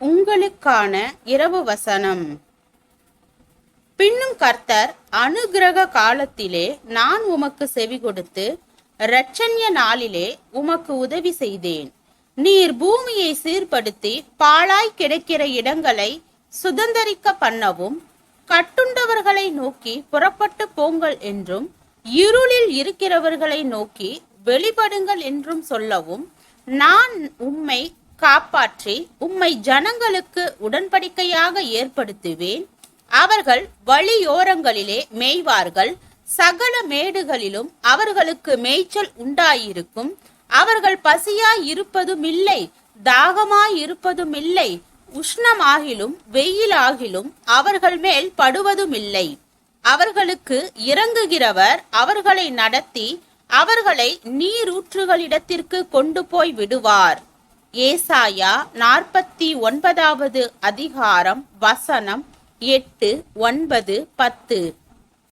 உங்களுக்கான இரவு வசனம். பின்னும் கர்த்தர் அனுக்கிரக காலத்திலே நான் உமக்கு செவி கொடுத்து இரட்சண்ய நாளிலே உமக்கு உதவி செய்தேன். நீர் பூமியை சீர்படுத்தி பாழாய் கிடக்கிற இடங்களை சுதந்தரிக்க பண்ணவும், கட்டுண்டவர்களை நோக்கி புறப்பட்டு போங்கள் என்றும், இருளில் இருக்கிறவர்களை நோக்கி வெளிப்படுங்கள் என்றும் சொல்லவும், நான் உம்மை காப்பாற்றி உம்மை ஜனங்களுக்கு உடன்படிக்கையாக ஏற்படுத்துவேன். அவர்கள் வழியோரங்களிலே மேய்வார்கள், சகல மேடுகளிலும் அவர்களுக்கு மேய்ச்சல் உண்டாயிருக்கும். அவர்கள் பசியாய் இருப்பதும் இல்லை, தாகமாய் இருப்பதும் இல்லை, உஷ்ணமாகிலும் வெயிலாகிலும் அவர்கள் மேல் படுவதும் இல்லை. அவர்களுக்கு இறங்குகிறவர் அவர்களை நடத்தி அவர்களை நீரூற்றுகளிடத்திற்கு கொண்டு போய் விடுவார். ஏசாயா 49 அதிகாரம் வசனம் 8, 9, 10.